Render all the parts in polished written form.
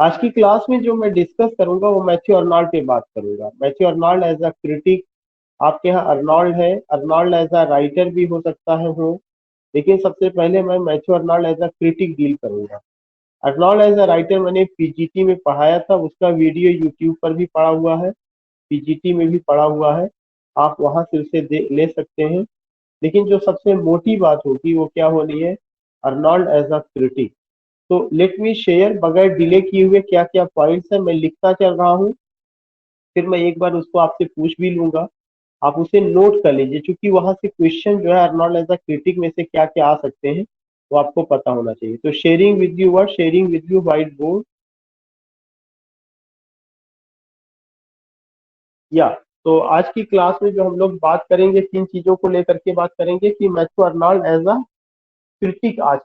आज की क्लास में जो मैं डिस्कस करूंगा वो मैथ्यू अर्नाल्ड पे बात करूंगा। Matthew Arnold as a critic, आपके यहाँ अर्नाल्ड है, अर्नाल्ड एज अ राइटर भी हो सकता है हो, लेकिन सबसे पहले मैं Matthew Arnold as a critic deal करूंगा। अर्नाल्ड एज अ राइटर मैंने पीजीटी में पढ़ाया था, उसका वीडियो यूट्यूब पर भी पड़ा हुआ है, पीजीटी में भी पड़ा हुआ है, आप वहां से उसे ले सकते हैं। लेकिन जो सबसे मोटी बात होगी वो क्या होनी है, अर्नाल्ड एज अ क्रिटिक। तो लेट मी शेयर, बगैर डिले किए हुए क्या क्या पॉइंट्स है मैं लिखता चल रहा हूँ, फिर मैं एक बार उसको आपसे पूछ भी लूंगा, आप उसे नोट कर लीजिए, क्योंकि वहां से क्वेश्चन जो है अर्नॉल्ड एज अ क्रिटिक में से क्या क्या आ सकते हैं वो आपको पता होना चाहिए। तो sharing with you word, sharing with you white board. या तो आज की क्लास में जो हम लोग बात करेंगे, तीन चीजों को लेकर के बात करेंगे कि Matthew Arnold as a critic. आज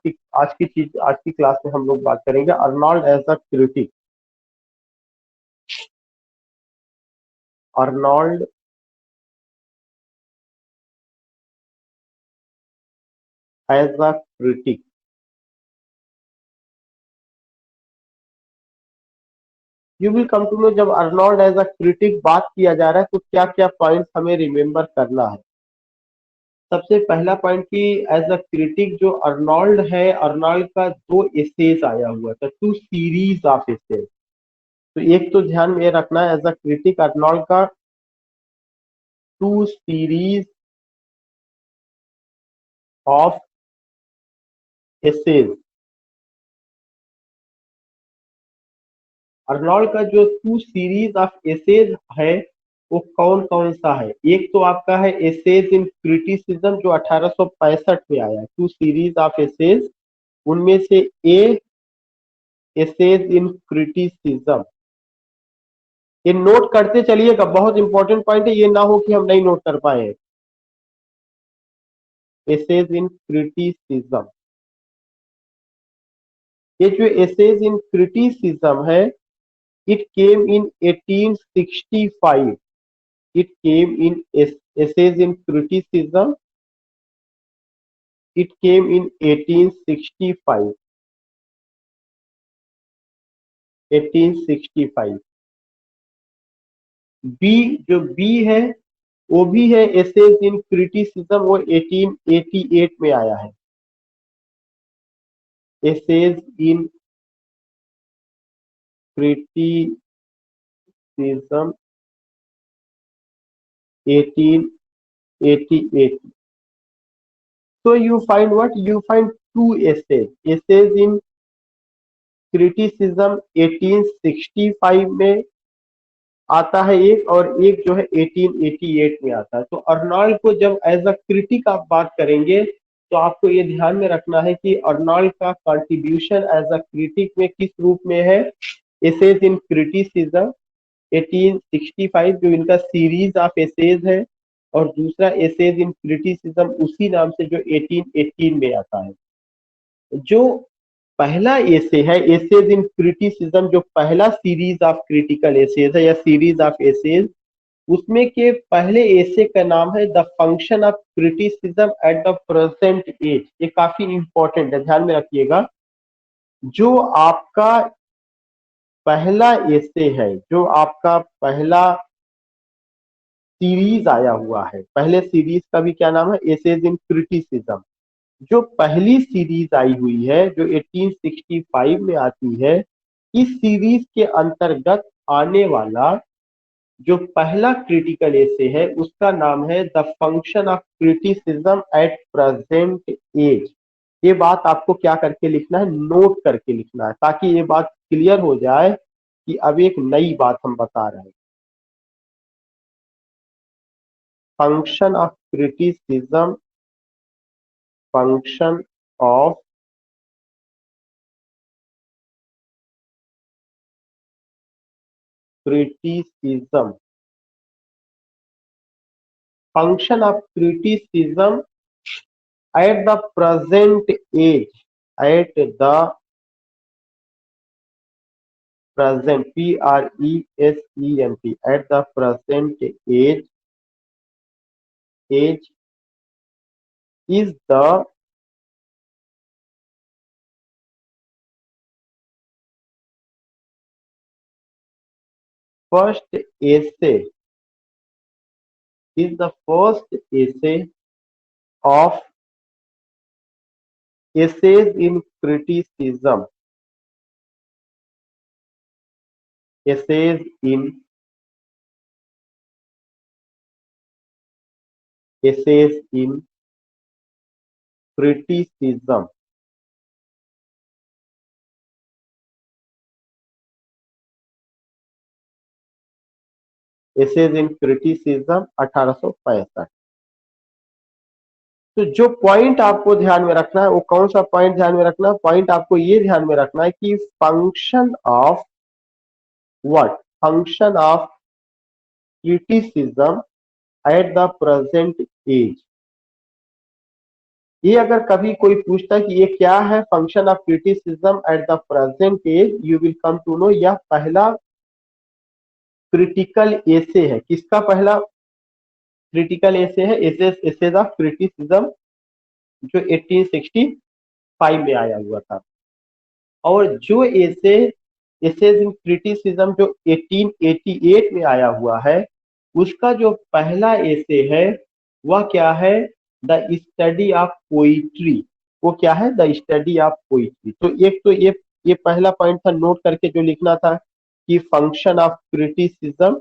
की चीज, आज की क्लास में हम लोग बात करेंगे Arnold as a critic. Arnold as a critic. You will come to know, जब अर्नॉल्ड एज अ क्रिटिक बात किया जा रहा है तो क्या क्या पॉइंट्स हमें रिमेम्बर करना है। सबसे पहला पॉइंट कि एज अ क्रिटिक जो अर्नॉल्ड है, अर्नॉल्ड का दो एसेज आया हुआ था, टू सीरीज ऑफ एसेज। तो एक तो ध्यान में रखना है, एज अ क्रिटिक अर्नॉल्ड का two series of essays. Arnold का जो टू सीरीज ऑफ एसेज है वो कौन कौन सा है। एक तो आपका है एसेज इन क्रिटिसिज्म जो 1865 में आया है, टू सीरीज ऑफ एसेज। उनमें से ए एसेज इन क्रिटिसिज्म, ये नोट करते चलिएगा, बहुत इंपॉर्टेंट पॉइंट है, ये ना हो कि हम नहीं नोट कर पाए। एसेज इन क्रिटिसिज्म, ये जो एसेज इन क्रिटिसिज्म है, it came in 1865। It came in essays in criticism, it came in 1865। 1865। B, जो बी है वो भी है एसेज इन क्रिटिसिज्म, वो 1888 में आया है। Essays in criticism 1888। So you find what? You find two essays. Essays in criticism 1865 में आता है एक, और एक जो है 1888 में आता है। तो अर्नॉल्ड को जब एज अ क्रिटिक आप बात करेंगे तो आपको ये ध्यान में रखना है कि अर्नॉल्ड का कंट्रीब्यूशन एज अ क्रिटिक में किस रूप में है। एसेज इन क्रिटिसिज्म 1865 जो इनका सीरीज ऑफ एसेज है, और दूसरा एसेज इन क्रिटिसिज्म उसी नाम से जो 1818 में आता है। जो पहला एसे है, एसेज इन क्रिटिसिज्म, जो पहला सीरीज ऑफ क्रिटिकल एसेज है या सीरीज ऑफ एसेज, उसमें के पहले एसे का नाम है the function of criticism at the present age. ये काफी इंपॉर्टेंट है, ध्यान में रखिएगा। जो आपका पहला एसे है, जो आपका पहला सीरीज आया हुआ है, पहले सीरीज का भी क्या नाम है, एसेज इन क्रिटिसिज्म। जो पहली सीरीज आई हुई है जो 1865 में आती है, इस सीरीज के अंतर्गत आने वाला जो पहला क्रिटिकल एसे है उसका नाम है the function of criticism at present age. ये बात आपको क्या करके लिखना है, नोट करके लिखना है, ताकि ये बात क्लियर हो जाए कि अब एक नई बात हम बता रहे हैं। Function of criticism, function of criticism, function of criticism at the present age, at the present, present, at the present age is the first essay is the first essay of essays in criticism. Essays in criticism. Essays in criticism 1865। तो जो point आपको ध्यान में रखना है वो कौन सा पॉइंट ध्यान में रखना है? पॉइंट आपको ये ध्यान में रखना है कि function of what? Function of criticism at the present age. ये अगर कभी कोई पूछता है कि ये क्या है function of criticism at the present age, you will come to know यह पहला क्रिटिकल एसे है। किसका पहला क्रिटिकल एसे है? एसेज ऑफ क्रिटिसिज्म जो 1865 में आया हुआ था। और जो एसेज इन क्रिटिसिज्म जो 1888 में आया हुआ है, उसका जो पहला एसे है वह क्या है? The study of poetry. वो क्या है? The study of poetry. तो एक तो ये पहला पॉइंट था, नोट करके जो लिखना था कि फंक्शन ऑफ क्रिटिसिज्म,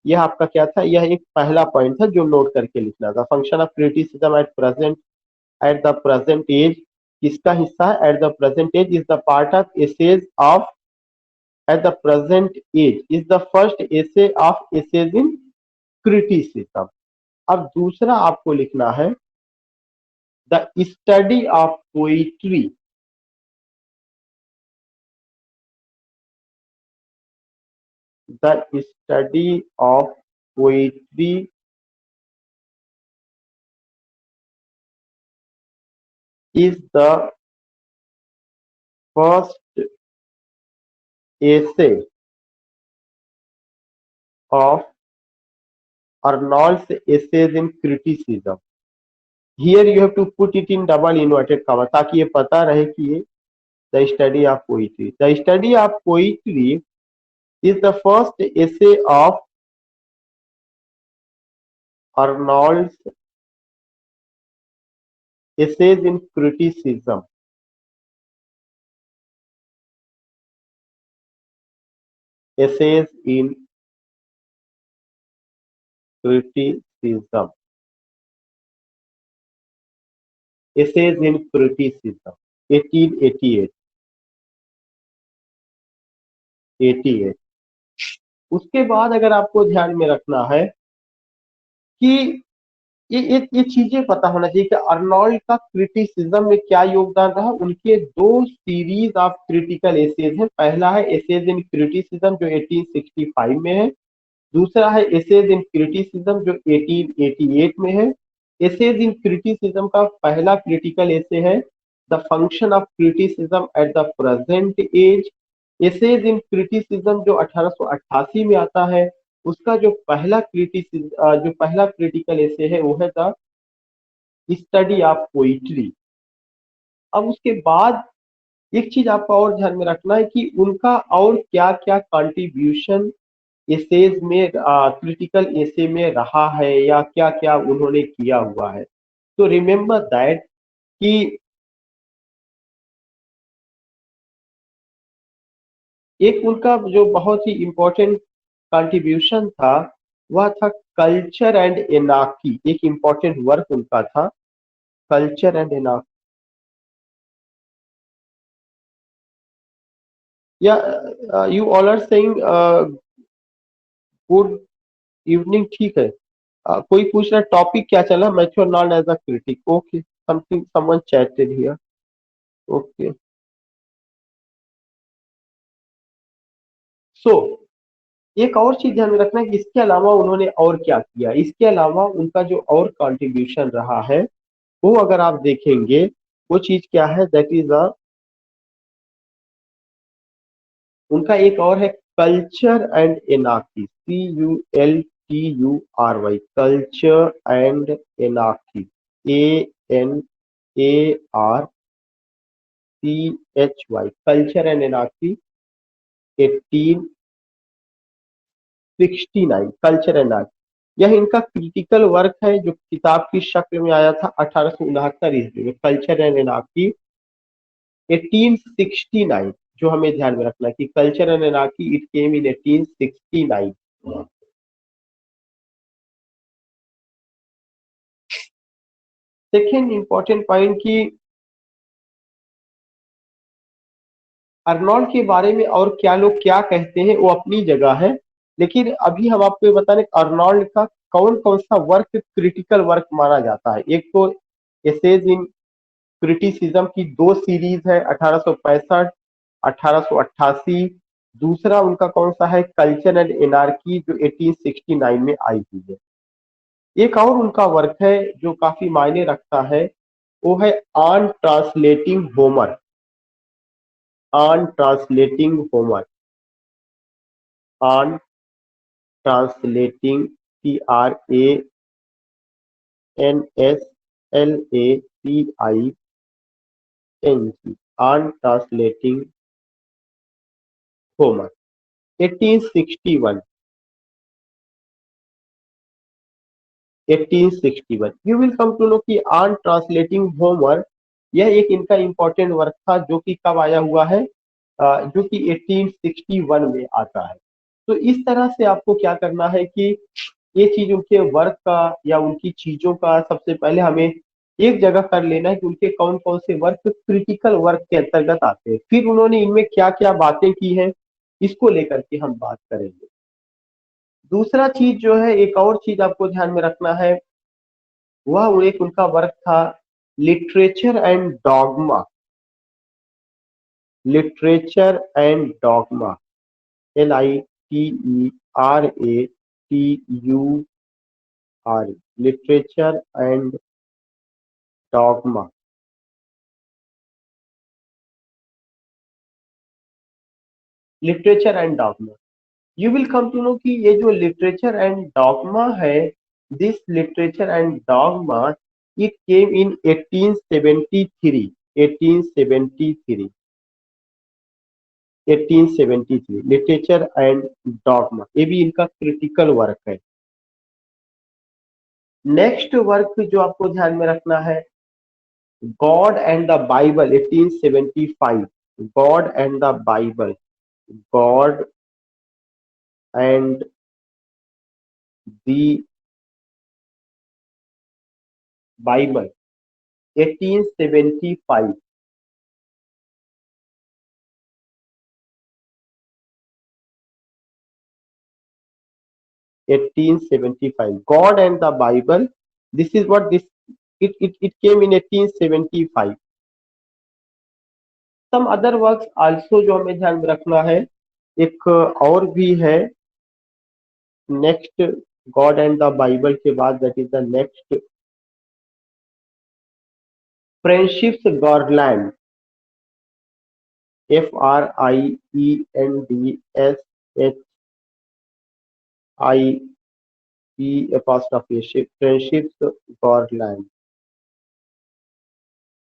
यह आपका क्या था? यह एक पहला पॉइंट था जो नोट करके लिखना था। Function of criticism at the present age किसका हिस्सा है? At the present age is the part of essays of at the present age is the first essay of essays in criticism. अब दूसरा आपको लिखना है the study of poetry. The study of poetry is the first essay of Arnold's essays in criticism. Here you have to put it in double inverted comma ताकि ये पता रहे कि ये the study of poetry. The study of poetry is the first essay of Arnold's essays in criticism. Essays in criticism. Essays in criticism 1888। 88। उसके बाद अगर आपको ध्यान में रखना है कि ये चीजें पता होना चाहिए कि अर्नोल्ड का क्रिटिसिज्म में क्या योगदान रहा। उनके दो सीरीज ऑफ क्रिटिकल एसेज हैं। पहला है एसेज इन क्रिटिसिज्म जो 1865 में है। दूसरा है एसेज इन क्रिटिसिज्म जो 1888 में है। एसेज इन क्रिटिसिज्म का पहला क्रिटिकल एसे है the function of criticism at the present age. Essays in criticism जो 1888 में आता है, उसका जो पहला क्रिटिकल एसे है वो है द स्टडी ऑफ पोइट्री। अब उसके बाद एक चीज आपको और ध्यान में रखना है कि उनका और क्या क्या कंट्रीब्यूशन एसेज में क्रिटिकल एसे में रहा है या क्या क्या उन्होंने किया हुआ है। तो रिमेंबर दैट कि एक उनका जो बहुत ही इंपॉर्टेंट कंट्रीब्यूशन था वह था कल्चर एंड एनार्की। एक इंपॉर्टेंट वर्क उनका था कल्चर एंड एनार्की। या you all are saying good evening, ठीक है। कोई पूछ रहा है टॉपिक क्या चला? Mature known as a critic. Okay, something someone chatted here. Okay, so एक और चीज ध्यान में रखना है कि इसके अलावा उन्होंने और क्या किया। इसके अलावा उनका जो और कंट्रीब्यूशन रहा है वो अगर आप देखेंगे वो चीज क्या है? दैट इज अ उनका एक और है culture and anarchy. CULTURY, culture and anarchy. ANARCHY, culture and anarchy 1869 culture and art. यह इनका क्रिटिकल वर्क है जो किताब की शक्ल में आया था 1869 ईस्वी में, कल्चर एंड एनार्की 1869, जो हमें ध्यान में रखना है कि culture and anarchy it came in 1869। Second important point कि अर्नोल्ड के बारे में और क्या लोग क्या कहते हैं वो अपनी जगह है, लेकिन अभी हम आपको ये बता रहे अर्नोल्ड का कौन कौन सा वर्क क्रिटिकल वर्क माना जाता है। एक तो एसेज इन क्रिटिसिज्म की दो सीरीज है, 1865 1888। दूसरा उनका कौन सा है, कल्चर एंड एनार्की, जो 1869 में आई हुई है। एक और उनका वर्क है जो काफी मायने रखता है, वो है on translating Homer, on translating Homer, on translating TRANSLATING, on translating Homer 1861, 1861। You will come to know कि ऑन ट्रांसलेटिंग होमर यह एक इनका इंपॉर्टेंट वर्क था जो कि कब आया हुआ है, जो कि 1861 में आता है। तो इस तरह से आपको क्या करना है कि ये चीज उनके वर्क का या उनकी चीजों का सबसे पहले हमें एक जगह कर लेना है कि उनके कौन कौन से वर्क क्रिटिकल वर्क के अंतर्गत आते हैं, फिर उन्होंने इनमें क्या क्या बातें की हैं इसको लेकर के हम बात करेंगे। दूसरा चीज जो है, एक और चीज आपको ध्यान में रखना है, वह एक उनका वर्क था literature and dogma, literature and dogma, LITERATURE, literature and dogma. Literature and dogma, you will come to know कि ये जो लिटरेचर एंड डॉगमा है, this literature and dogma it came in 1873, 1873, 1873, literature and dogma, ये भी इनका critical work है। Next work जो आपको ध्यान में रखना है, God and the Bible, 1875, God and the Bible, God and the Bible 1875, 1875, God and the Bible. This is what this it came in 1875. Some other works also जो हमें ध्यान में रखना है, एक और भी है next God and the Bible के बाद, that is the next friendship's garland, FRIENDSHIP, friendship's garland,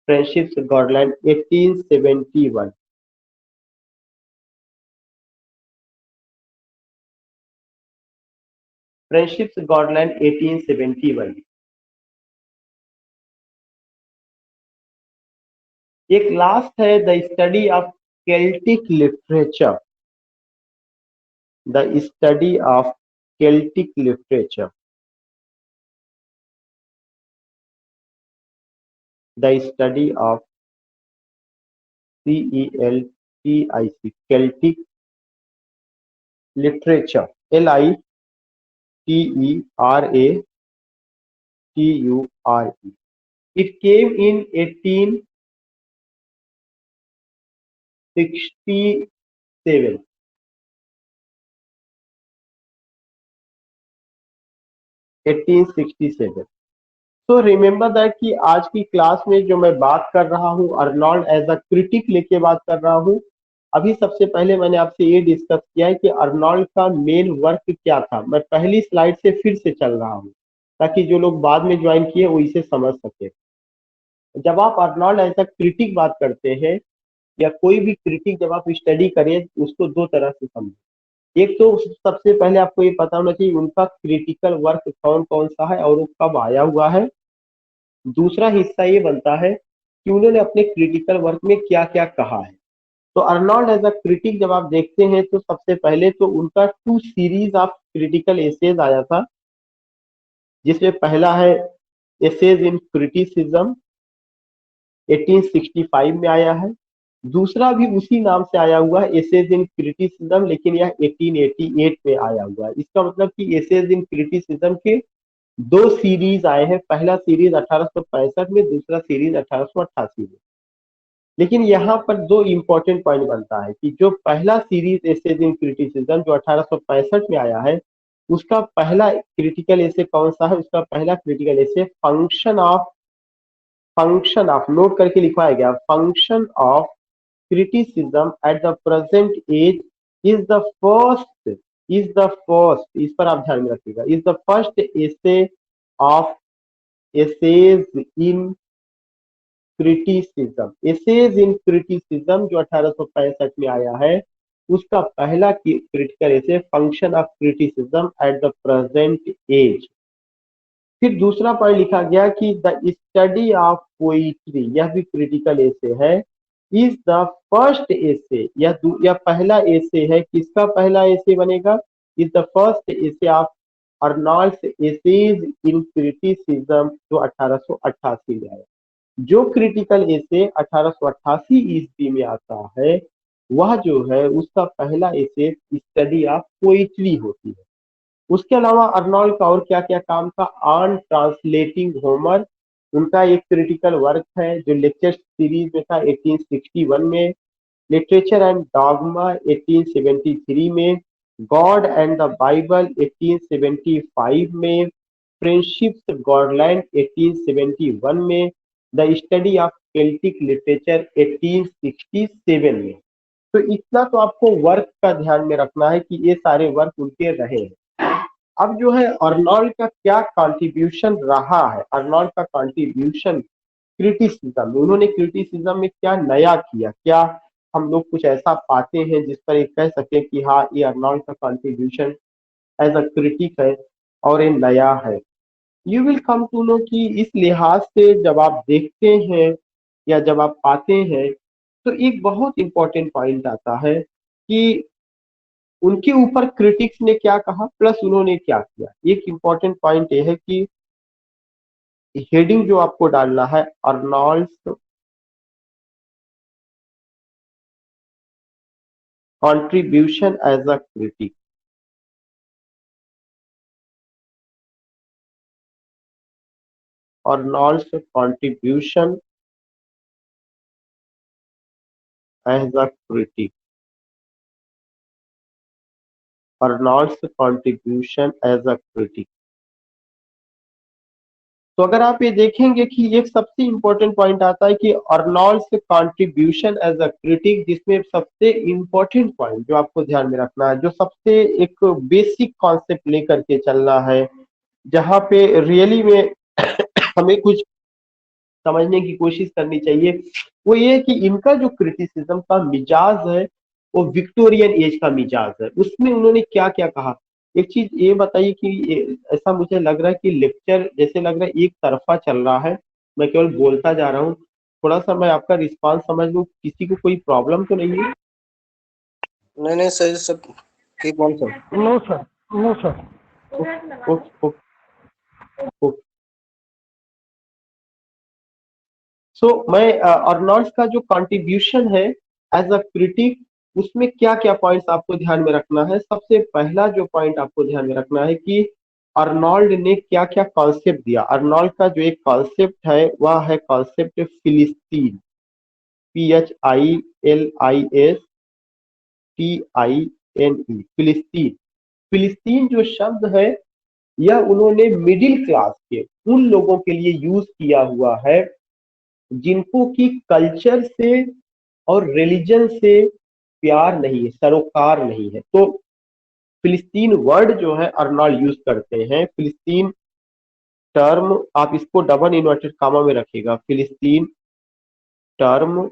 friendship's garland 1871, friendship's garland 1871। एक लास्ट है the study of Celtic literature, the study of Celtic literature, the study of CELTIC, Celtic literature, LITERATURE। It came in 1867, 1867। तो remember that कि आज की class में जो मैं बात कर रहा हूँ अर्नोल्ड एज अ क्रिटिक लेके बात कर रहा हूँ। अभी सबसे पहले मैंने आपसे ये डिस्कस किया है कि अर्नोल्ड का मेन वर्क क्या था। मैं पहली स्लाइड से फिर से चल रहा हूँ ताकि जो लोग बाद में ज्वाइन किए वो इसे समझ सके। जब आप अर्नोल्ड एज अ क्रिटिक बात करते हैं या कोई भी क्रिटिक जब आप स्टडी करें उसको दो तरह से समझें। एक तो सबसे पहले आपको ये पता होना चाहिए उनका क्रिटिकल वर्क कौन कौन सा है और वो कब आया हुआ है। दूसरा हिस्सा ये बनता है कि उन्होंने अपने क्रिटिकल वर्क में क्या क्या कहा है। तो अर्नोल्ड एज अ क्रिटिक जब आप देखते हैं तो सबसे पहले तो उनका 2 सीरीज ऑफ क्रिटिकल एसेज आया था, जिसमें पहला है एसेज इन क्रिटिसिज्म, 1865 में आया है। दूसरा भी उसी नाम से आया हुआ है, एसेज इन क्रिटिसिज्म, लेकिन यह 1888 में आया हुआ है। इसका मतलब कि एसेज इन क्रिटिसिज्म के 2 सीरीज आए हैं, पहला सीरीज 1865 में, दूसरा सीरीज 1888 में। लेकिन यहाँ पर 2 इंपॉर्टेंट पॉइंट बनता है कि जो पहला सीरीज एसेज इन क्रिटिसिज्म जो 1865 में आया है, उसका पहला क्रिटिकल एसे कौन सा है? उसका पहला critical essay function of note करके लिखवाया गया, function of criticism at the present age is the first, इस पर आप ध्यान में रखिएगा, is the first essay of essays in criticism। essays in criticism जो 1865 में आया है, उसका पहला critical essay function of criticism at the present age. फिर दूसरा पॉइंट लिखा गया कि द स्टडी ऑफ पोइट्री, यह भी क्रिटिकल एसे है, इज द फर्स्ट एसे, यह पहला एसे है। किसका पहला एसे बनेगा? Is the first essay of Arnold's essays in criticism जो 1888 में आया। जो क्रिटिकल एसे 1888 ईस्वी में आता है, वह जो है उसका पहला एसे स्टडी ऑफ पोइट्री होती है। उसके अलावा अर्नोल्ड का और क्या क्या काम था? ऑन ट्रांसलेटिंग होमर, उनका एक क्रिटिकल वर्क है जो लेक्चर सीरीज में था 1861 में। लिटरेचर एंड डॉगमा 1873 में। गॉड एंड द बाइबल 1875 में। फ्रेंडशिप्स गॉडलैंड 1871 में। The study of Celtic literature 1867 में। तो इतना तो आपको वर्क का ध्यान में रखना है कि ये सारे वर्क उनके रहे हैं। अब जो है अर्नोल्ड का क्या कंट्रीब्यूशन रहा है, अर्नोल्ड का कंट्रीब्यूशन क्रिटिसिज्म में, उन्होंने क्रिटिसिज्म में क्या नया किया, क्या हम लोग कुछ ऐसा पाते हैं जिस पर एक कह सके कि हाँ ये अर्नोल्ड का कंट्रीब्यूशन एज अ क्रिटिक है और ये नया है। You will come to know कि इस लिहाज से जब आप देखते हैं या जब आप पाते हैं तो एक बहुत इंपॉर्टेंट पॉइंट आता है कि उनके ऊपर क्रिटिक्स ने क्या कहा प्लस उन्होंने क्या किया। एक इंपॉर्टेंट पॉइंट ये है कि हेडिंग जो आपको डालना है, Arnold's contribution as a critic. Arnold's contribution as a critic. Arnold's contribution as a critic. तो अगर आप ये देखेंगे कि एक सबसे इंपॉर्टेंट पॉइंट आता है कि अर्नोल्ड्स कंट्रीब्यूशन एज अ क्रिटिक, जिसमें सबसे इंपॉर्टेंट पॉइंट जो आपको ध्यान में रखना है, जो सबसे एक बेसिक कॉन्सेप्ट लेकर के चलना है, जहां पे रियली में हमें कुछ समझने की कोशिश करनी चाहिए, वो ये है कि इनका जो क्रिटिसिज्म का मिजाज है वो विक्टोरियन एज का मिजाज है। उसमें उन्होंने क्या क्या कहा, एक चीज ये बताइए कि ऐसा मुझे लग रहा है कि लेक्चर जैसे लग रहा है एक तरफा चल रहा है, मैं केवल बोलता जा रहा हूँ। थोड़ा सा मैं आपका रिस्पांस समझ लूँ, किसी को कोई प्रॉब्लम तो नहीं है? नहीं नहीं सर, सब keep on sir. No sir, no sir. So मैं अर्नोल्ड्स का जो कंट्रीब्यूशन है एज अ क्रिटिक, उसमें क्या क्या पॉइंट्स आपको ध्यान में रखना है। सबसे पहला जो पॉइंट आपको ध्यान में रखना है कि अर्नोल्ड ने क्या क्या कॉन्सेप्ट दिया। अर्नोल्ड का जो एक कॉन्सेप्ट है वह है कॉन्सेप्ट फिलिस्तीन, PHILISTINE, फिलिस्तीन। फिलिस्तीन जो शब्द है यह उन्होंने मिडिल क्लास के उन लोगों के लिए यूज किया हुआ है जिनको कि कल्चर से और रिलीजन से प्यार नहीं है, सरोकार नहीं है। तो फिलिस्तीन वर्ड जो है अर्नोल्ड यूज करते हैं। फिलिस्तीन टर्म आप इसको डबल इन्वर्टेड कामा में रखिएगा, फिलिस्तीन term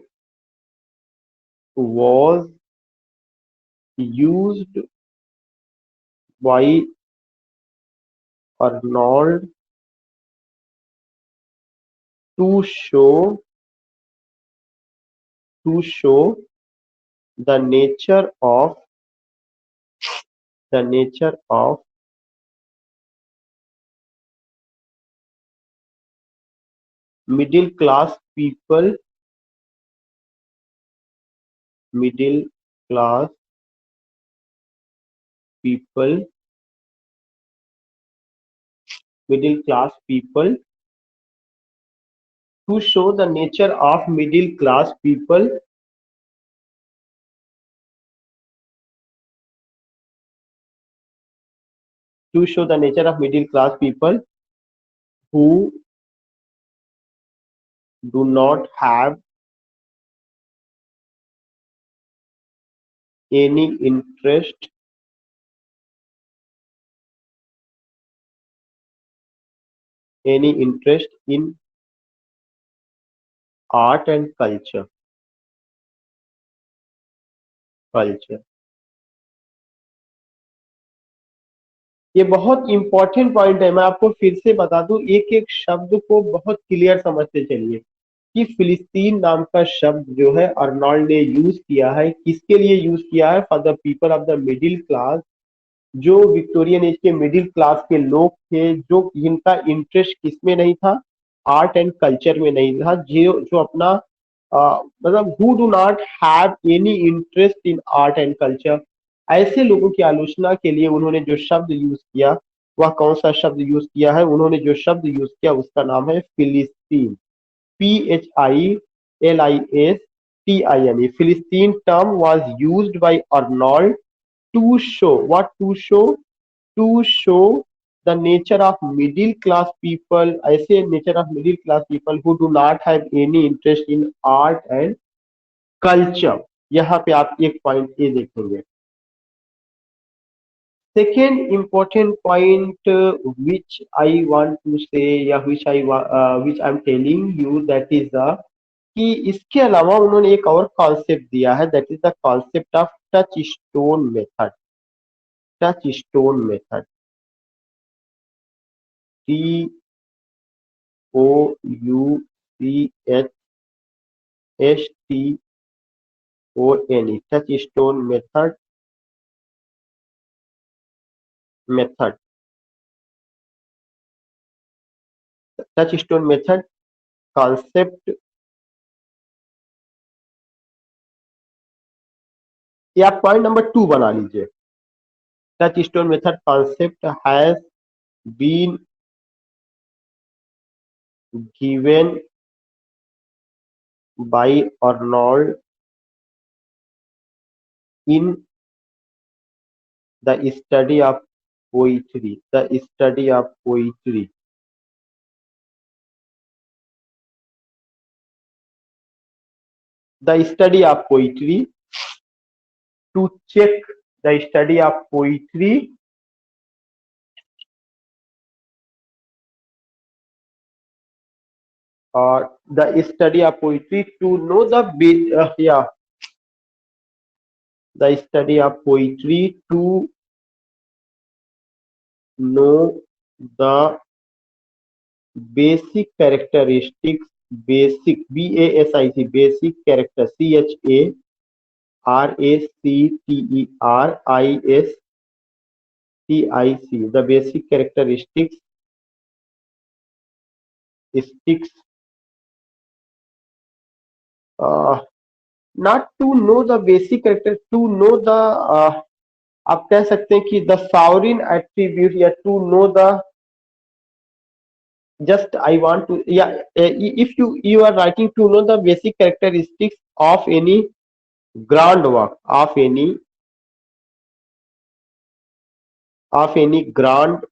was used by Arnold to show the nature of middle class people middle class people middle class people to show the nature of middle class people to show the nature of middle class people who do not have any interest in art and culture। ये बहुत important point है, मैं आपको फिर से बता दूं, एक एक शब्द को बहुत क्लियर समझते चलिए कि फिलिस्तीन नाम का शब्द जो है अर्नॉल्ड ने यूज किया है, किसके लिए यूज किया है? For the people of the middle class, जो विक्टोरियन एज के मिडिल क्लास के लोग थे, जो जिनका इंटरेस्ट किसमें नहीं था? आर्ट एंड कल्चर में नहीं था, जो जो अपना मतलब who do not have any interest in art and culture, ऐसे लोगों की आलोचना के लिए उन्होंने जो शब्द यूज किया, वह कौन सा शब्द यूज किया है? उन्होंने जो शब्द यूज किया उसका नाम है फिलिस्तीन, PHILISTINE। फिलिस्तीन term was used by Arnold to show what to show the nature of middle class people, ऐसे nature of middle class people who do not have any interest in art and culture। यहाँ पे आप एक point ये देखेंगे। Second important point which I want to say या which I'm telling you, that is the कि इसके अलावा उन्होंने एक और कॉन्सेप्ट दिया है, that is the concept of touchstone method. TOUCHSTONE, touchstone method touchstone method concept, या पॉइंट नंबर 2 बना लीजिए। Touchstone method concept has been given by Arnold in the study of poetry, the study of poetry to check the study of poetry or the study of poetry to know the the study of poetry to know the basic characteristics, basic BASIC, basic character CHARACTERISTIC, the basic characteristics not to know the basic character, to know the आप कह सकते हैं कि the sovereign attribute, या to know the just I want to, yeah, if you are writing to know the basic characteristics of any grand work, of any grand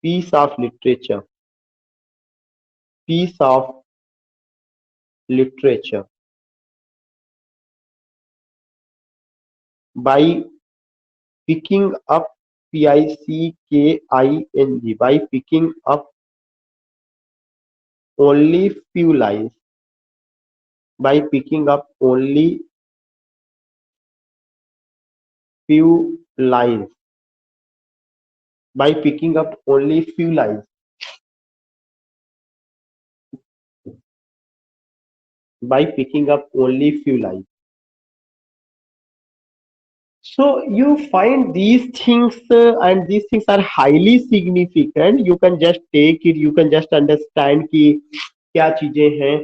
piece of literature by picking up PICKING, by picking up only few lines, by picking up only few lines, by picking up only few lines, by picking up only few lines. So you find these things, and these things are highly significant. You can just take it, you can just understand कि क्या चीजें हैं,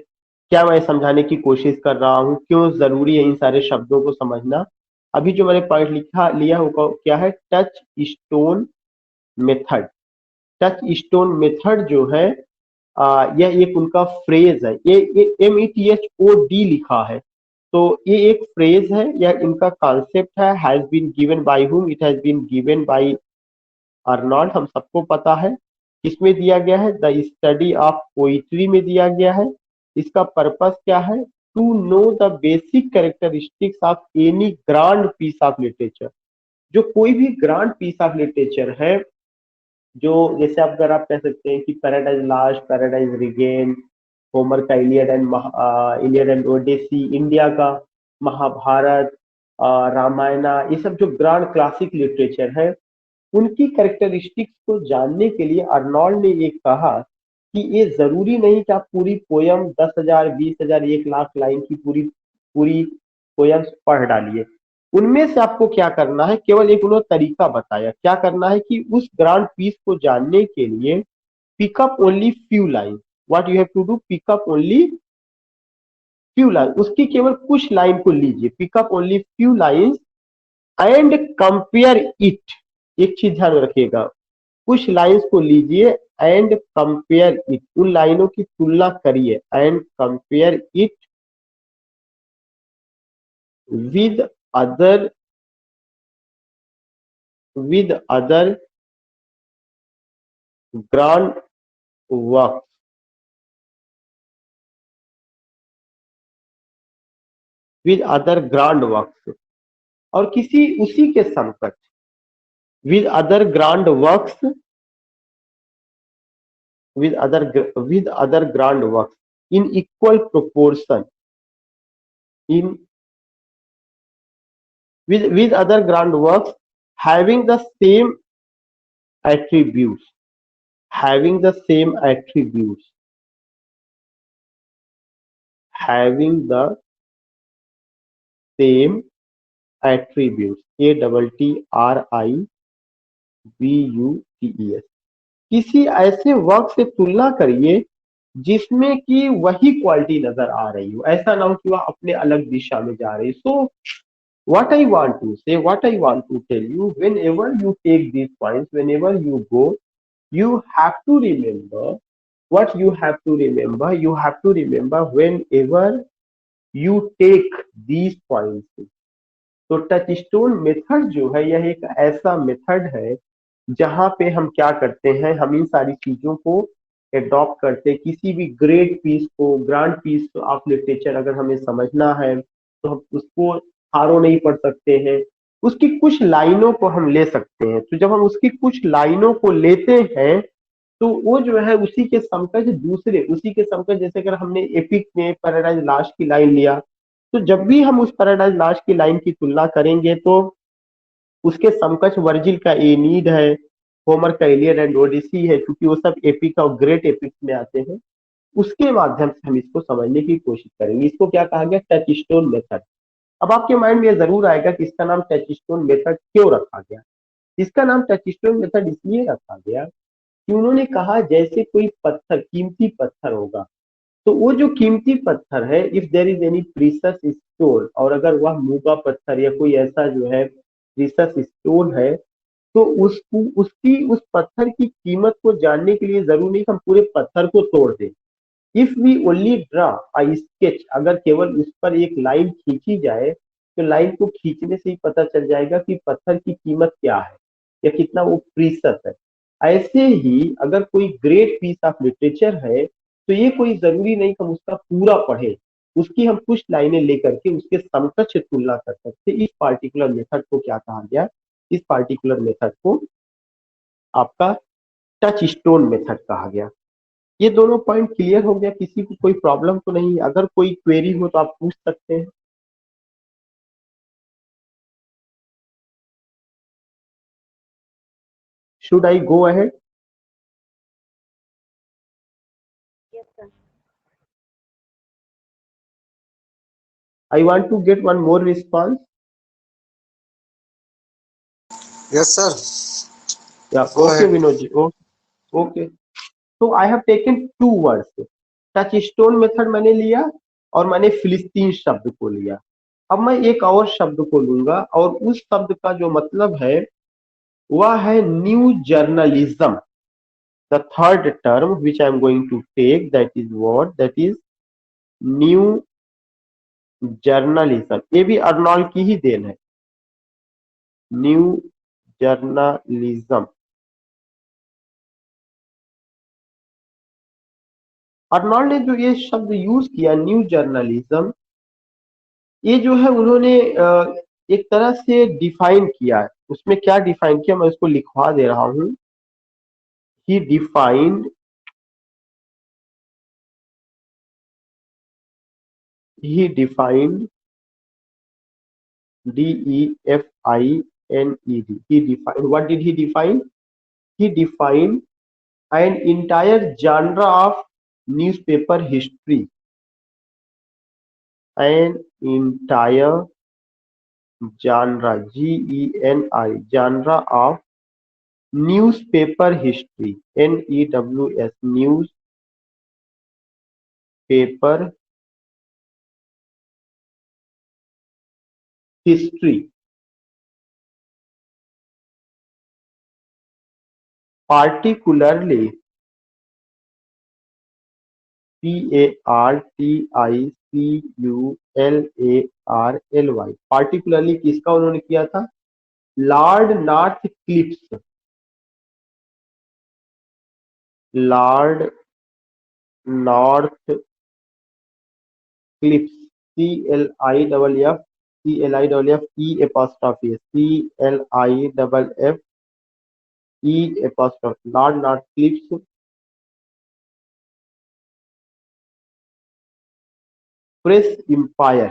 क्या मैं समझाने की कोशिश कर रहा हूँ, क्यों जरूरी है इन सारे शब्दों को समझना। अभी जो मैंने पॉइंट लिखा लिया होगा क्या है, touch stone method. Touchstone method जो है यह एक उनका फ्रेज है। ये METHOD लिखा है, तो ये एक फ्रेज है या इनका कॉन्सेप्ट है। Has been given by whom, it has been given by Arnold. हम सबको पता है किसमें दिया गया है, द स्टडी ऑफ पोइट्री में दिया गया है। इसका पर्पस क्या है, to know the basic characteristics of any grand piece of literature. जो कोई भी ग्रांड पीस ऑफ लिटरेचर है, जो जैसे अगर आप कह सकते हैं कि paradise last, paradise regain, Homer का इलियड एंड ओडेसी, इंडिया का महाभारत, रामायणा, ये सब जो ग्रांड क्लासिक लिटरेचर है, उनकी कैरेक्टरिस्टिक्स को जानने के लिए अर्नॉल्ड ने ये कहा कि ये जरूरी नहीं कि आप पूरी पोयम 10,000, 20,000, 1 लाख लाइन की पूरी पूरी पोयम्स पढ़ डालिए। उनमें से आपको क्या करना है, केवल एक उन्होंने तरीका बताया। क्या करना है कि उस ग्रांड पीस को जानने के लिए pick up only few line. What you have to do, pick up only few line, उसकी केवल कुछ लाइन को लीजिए, pick up only few lines and compare it. एक चीज ध्यान में रखिएगा, कुछ लाइंस को लीजिए एंड कंपेयर इट, उन लाइनों की तुलना करिए, and compare it with other grand work, with other grand works, और किसी उसी के समकक्ष, with other grand works, with other grand works in equal proportion, in with other grand works having the same attributes, having the same attributes, having the same attributes, ATTRIBUTES। किसी ऐसे work से तुलना करिए जिसमें कि वही क्वालिटी नजर आ रही हो, ऐसा ना हो कि वह अपने अलग दिशा में जा रही। सो what I want to say, what I want to tell you, whenever you take these points, whenever you go, you have to remember what you have to remember. You have to remember whenever you take these points। तो touch stone method जो है यह एक ऐसा method है जहां पे हम क्या करते हैं, हम इन सारी चीजों को एडॉप्ट करते हैं। किसी भी ग्रेट पीस को, ग्रांड पीस ऑफ लिटरेचर अगर हमें समझना है तो हम उसको हारों नहीं पढ़ सकते हैं, उसकी कुछ लाइनों को हम ले सकते हैं। तो जब हम उसकी कुछ लाइनों को लेते हैं तो वो जो है उसी के समकक्ष दूसरे, उसी के समकक्ष, जैसे अगर हमने एपिक में पैराडाइज लास्ट की लाइन लिया, तो जब भी हम उस पैराडाइज लास्ट की लाइन की तुलना करेंगे तो उसके समकक्ष वर्जिल का एनीड है, होमर का इलियड एंड ओडिसी है, क्योंकि वो सब एपिक और ग्रेट एपिक्स में आते हैं। उसके माध्यम से हम इसको समझने की कोशिश करेंगे। इसको क्या कहा गया, टच स्टोन मेथड। अब आपके माइंड में जरूर आएगा कि इसका नाम टच स्टोन मेथड क्यों रखा गया। इसका नाम टच स्टोन मेथड इसलिए रखा गया कि उन्होंने कहा जैसे कोई पत्थर, कीमती पत्थर होगा, तो वो जो कीमती पत्थर है, if there is any precious stone, और अगर वह मूंगा पत्थर या कोई ऐसा जो है प्रीशियस स्टोन है, तो उसकी उस पत्थर की कीमत को जानने के लिए जरूरी नहीं कि हम पूरे पत्थर को तोड़ दें। If we only draw a sketch, अगर केवल उस पर एक लाइन खींची जाए तो लाइन को खींचने से ही पता चल जाएगा कि पत्थर की कीमत क्या है या कितना वो प्रीशियस है। ऐसे ही अगर कोई ग्रेट पीस ऑफ लिटरेचर है तो ये कोई जरूरी नहीं कि हम उसका पूरा पढ़े, उसकी हम कुछ लाइनें लेकर के उसके समकक्ष तुलना कर सकते। इस पार्टिकुलर मेथड को क्या कहा गया, इस पार्टिकुलर मेथड को आपका टच स्टोन मेथड कहा गया। ये दोनों पॉइंट क्लियर हो गया, किसी को कोई प्रॉब्लम तो नहीं? अगर कोई क्वेरी हो तो आप पूछ सकते हैं। Should I go ahead? Yes, sir. I want to get one more response. Yes, sir. Yeah, Go okay, ahead. Vinodji. Okay. So I have taken two words. Touch stone method मैंने लिया और मैंने फिलिस्तीन शब्द को लिया। अब मैं एक और शब्द को लूंगा और उस शब्द का जो मतलब है वह है new journalism. The third term which I am going to take that is what, that is new journalism. ये भी अर्नॉल्ड की ही देन है, न्यू जर्नलिज्म। अर्नॉल्ड ने जो ये शब्द यूज किया न्यू जर्नलिज्म, ये जो है उन्होंने एक तरह से डिफाइन किया है। उसमें क्या डिफाइन किया मैं उसको लिखवा दे रहा हूं। ही defined DEFINED, he defined, what did he define? He defined an entire genre of newspaper history, an entire genre, GENI, genre of newspaper history, NEWS, newspaper history, particularly PARTICULARLY, particularly किसका उन्होंने किया था? Lord Northcliffe's, Lord Northcliffe's, CLIFF, Lord Northcliffe's press empire.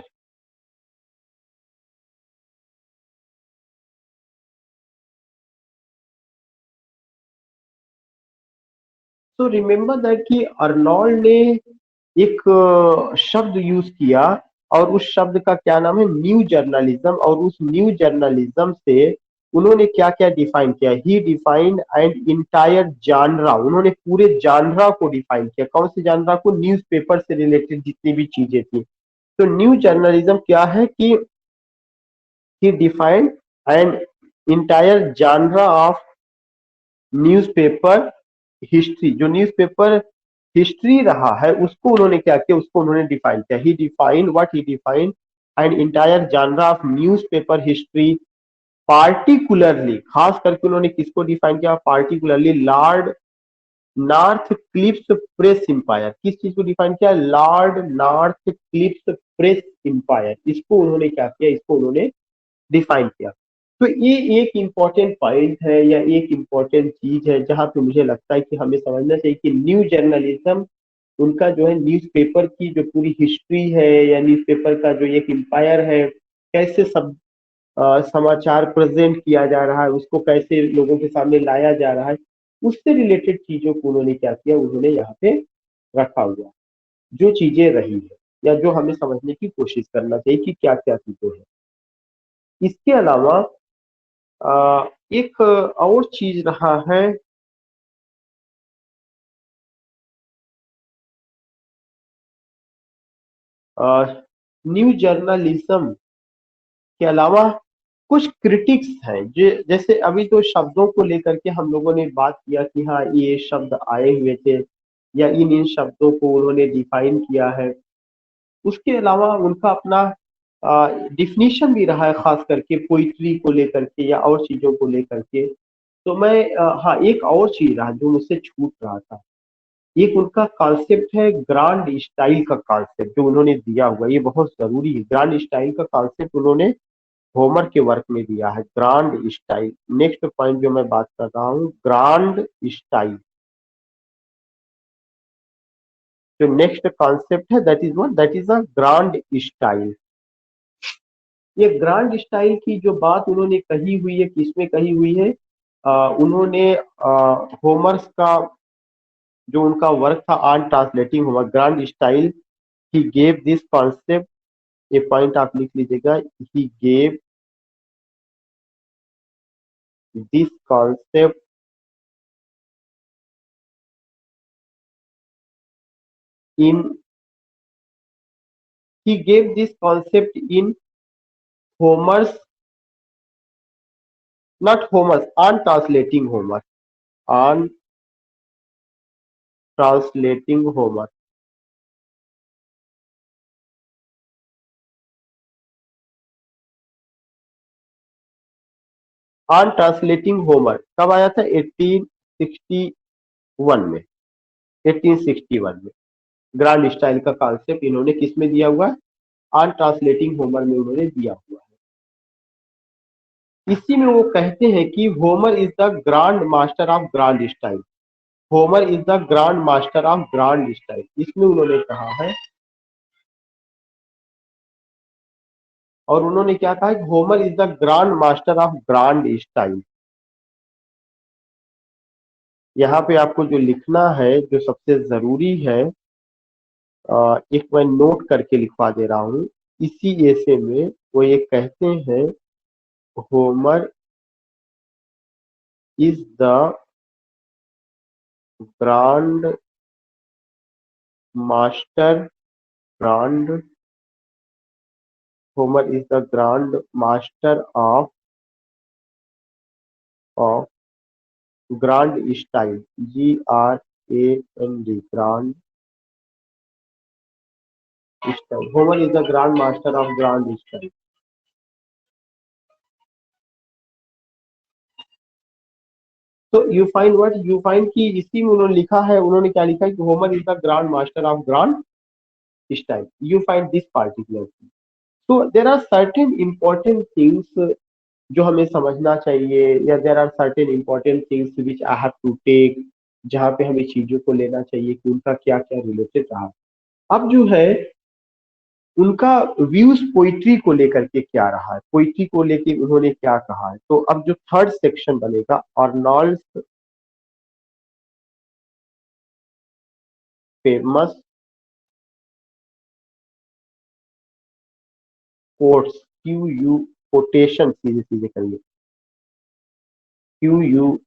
तो remember that कि Arnold ने एक शब्द use किया और उस शब्द का क्या नाम है? New journalism. और उस न्यू जर्नलिज्म से उन्होंने क्या क्या डिफाइन किया? ही डिफाइंड एंड इंटायर जानरा, उन्होंने पूरे जानरा को डिफाइन किया। कौन से जानरा को? न्यूज़पेपर से रिलेटेड जितनी भी चीजें थी। तो न्यू जर्नलिज्म क्या है कि he defined an entire genre of newspaper history. जो न्यूज़पेपर हिस्ट्री रहा है उसको उन्होंने क्या किया? उसको उन्होंने डिफाइन किया। He defined what? He defined an entire genre of newspaper history, particularly, खास करके उन्होंने किसको डिफाइन किया? Particularly lord Northcliffe's press empire. किस चीज को डिफाइन किया? Lord Northcliffe's press empire. इसको उन्होंने क्या किया? इसको उन्होंने डिफाइन किया। तो ये एक इम्पॉर्टेंट पॉइंट है या एक इम्पॉर्टेंट चीज है जहां पे मुझे लगता है कि हमें समझना चाहिए कि न्यू जर्नलिज्म उनका जो है न्यूज़पेपर की जो पूरी हिस्ट्री है या न्यूज़पेपर का जो एक एम्पायर है, कैसे सब समाचार प्रेजेंट किया जा रहा है, उसको कैसे लोगों के सामने लाया जा रहा है, उससे रिलेटेड चीजों को उन्होंने क्या किया? उन्होंने यहाँ पे रखा हुआ जो चीजें रही है या जो हमें समझने की कोशिश करना चाहिए कि क्या क्या चीजें हैं। इसके अलावा एक और चीज रहा है, न्यू जर्नलिज्म के अलावा कुछ क्रिटिक्स हैं जैसे अभी तो शब्दों को लेकर के हम लोगों ने बात किया कि हाँ ये शब्द आए हुए थे या इन शब्दों को उन्होंने डिफाइन किया है। उसके अलावा उनका अपना डिफिनीशन भी रहा है, खास करके पोइट्री को लेकर के या और चीजों को लेकर के। तो मैं हाँ एक और चीज रहा जो मुझसे छूट रहा था। एक उनका कॉन्सेप्ट है ग्रांड स्टाइल का कॉन्सेप्ट जो उन्होंने दिया हुआ, ये बहुत जरूरी है। ग्रांड स्टाइल का कॉन्सेप्ट उन्होंने होमर के वर्क में दिया है, ग्रांड स्टाइल। नेक्स्ट पॉइंट जो मैं बात कर रहा हूँ, ग्रांड स्टाइल। जो नेक्स्ट कॉन्सेप्ट है that is what? That is a grand style. ये ग्रांड स्टाइल की जो बात उन्होंने कही हुई है, किसमें कही हुई है? उन्होंने होमर्स का जो उनका वर्क था on translating Homer grand style, he gave this concept, ये पॉइंट आप लिख लीजिएगा, he gave this concept in he gave this concept in Homer's, not Homer's, on translating Homer, on translating Homer. On translating Homer कब आया था? 1861 में, 1861 में grand style का कॉन्सेप्ट इन्होंने किस में दिया हुआ है? ऑन ट्रांसलेटिंग होमर में उन्होंने दिया हुआ है। इसी में वो कहते हैं कि Homer is the grand master of grand style, Homer is the grand master of grand style, इसमें उन्होंने कहा है। और उन्होंने क्या कहा कि Homer is the grand master of grand style. यहाँ पे आपको जो लिखना है, जो सबसे जरूरी है, एक मैं नोट करके लिखवा दे रहा हूं, इसी ऐसे में वो ये कहते हैं Homer is the grand master, grand, Homer is the grand master of grand style, GRAND, grand style, Homer is the grand master of grand style. तो you find what, you find कि इसी में उन्होंने लिखा है, उन्होंने क्या लिखा है कि Homer is the grand master of grand style, you find this particular thing. तो there are certain important things जो हमें समझना चाहिए, या there are certain important things which I have to take, जहाँ पे हमें चीजों को लेना चाहिए कि उनका क्या क्या रिलेटेड रहा। अब जो है उनका व्यूज पोइट्री को लेकर के क्या रहा है, पोइट्री को लेकर उन्होंने क्या कहा है। तो अब जो थर्ड सेक्शन बनेगा, अर्नॉल्ड्स फेमस कोट्स, QU कोटेशन, सीधे सीधे करिए, QUOTATIONS,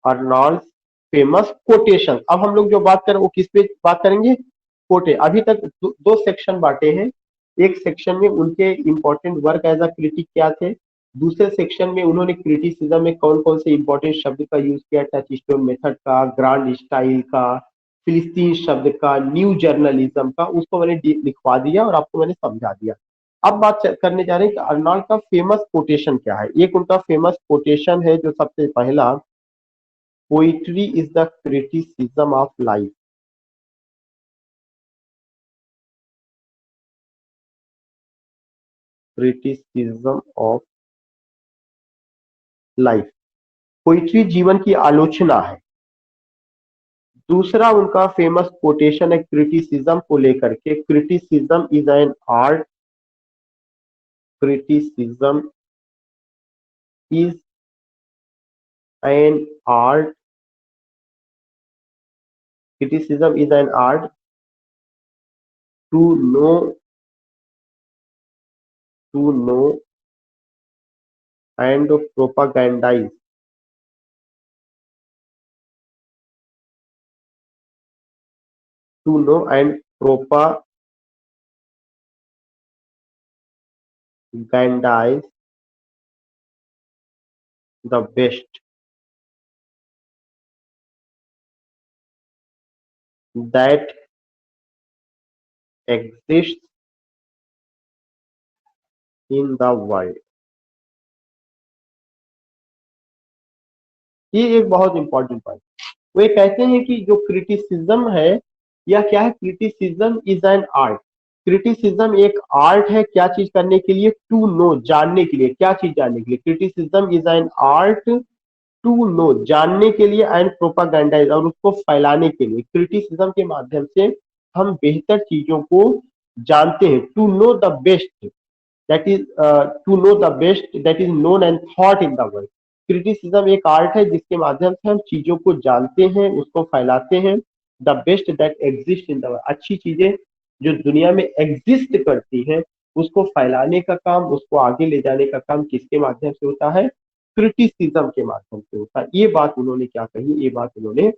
अर्नॉल्ड्स फेमस कोटेशन। अब हम लोग जो बात करें वो किस पे बात करेंगे? कोटे। अभी तक दो सेक्शन बांटे हैं, एक सेक्शन में उनके important work as a critic क्या थे, दूसरे सेक्शन में उन्होंने क्रिटिसिज्म में कौन कौन से इंपॉर्टेंट शब्द का यूज किया, टचस्टोन मेथड का, ग्रांड स्टाइल का, फिलिस्तीन शब्द का, न्यू जर्नलिज्म का, उसको मैंने लिखवा दिया और आपको मैंने समझा दिया। अब बात करने जा रहे हैं कि अर्नॉल्ड का फेमस कोटेशन क्या है। एक उनका फेमस कोटेशन है जो सबसे पहला, poetry is the criticism of life, criticism of life, poetry जीवन की आलोचना है। दूसरा उनका फेमस कोटेशन है क्रिटिसिज्म को लेकर के, criticism is an art, criticism is an art, criticism is an art to know and propagandize, to know and propagandize the best that exists in the world। ये एक बहुत इंपॉर्टेंट पॉइंट। वो ये कहते हैं कि जो क्रिटिसिज्म है, या क्या है, criticism is an art, criticism एक आर्ट है, क्या चीज करने के लिए? टू नो, जानने के लिए। क्या चीज जानने के लिए? Criticism is an art to know जानने के लिए एंड प्रोपागेंडाइज और उसको फैलाने के लिए, क्रिटिसिज्म के माध्यम से हम बेहतर चीजों को जानते हैं। To know the best that is to know the best that is known and thought in the world. Criticism एक आर्ट है जिसके माध्यम से हम चीजों को जानते हैं, उसको फैलाते हैं। The best that exist in the world, अच्छी चीजें जो दुनिया में एग्जिस्ट करती हैं उसको फैलाने का काम, उसको आगे ले जाने का काम किसके माध्यम से होता है? क्रिटिसिज्म के माध्यम से होता है। ये बात उन्होंने क्या कही, ये बात उन्होंने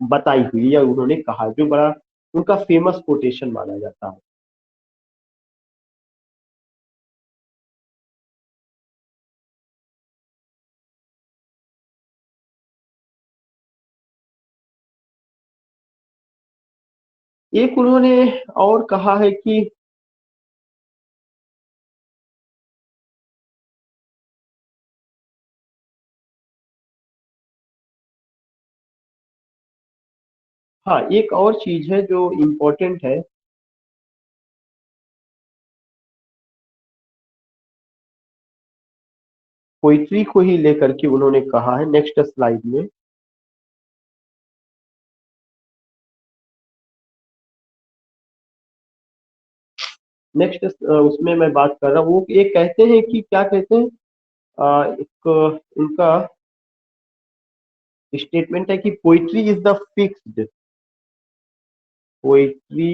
बताई हुई या उन्होंने कहा, जो बड़ा उनका फेमस कोटेशन माना जाता है। एक उन्होंने और कहा है कि हाँ, एक और चीज है जो इम्पोर्टेंट है। पोइट्री को ही लेकर के उन्होंने कहा है नेक्स्ट स्लाइड में। नेक्स्ट उसमें मैं बात कर रहा हूँ, वो एक कहते हैं कि क्या कहते हैं, एक उनका स्टेटमेंट है कि poetry is the fixed, poetry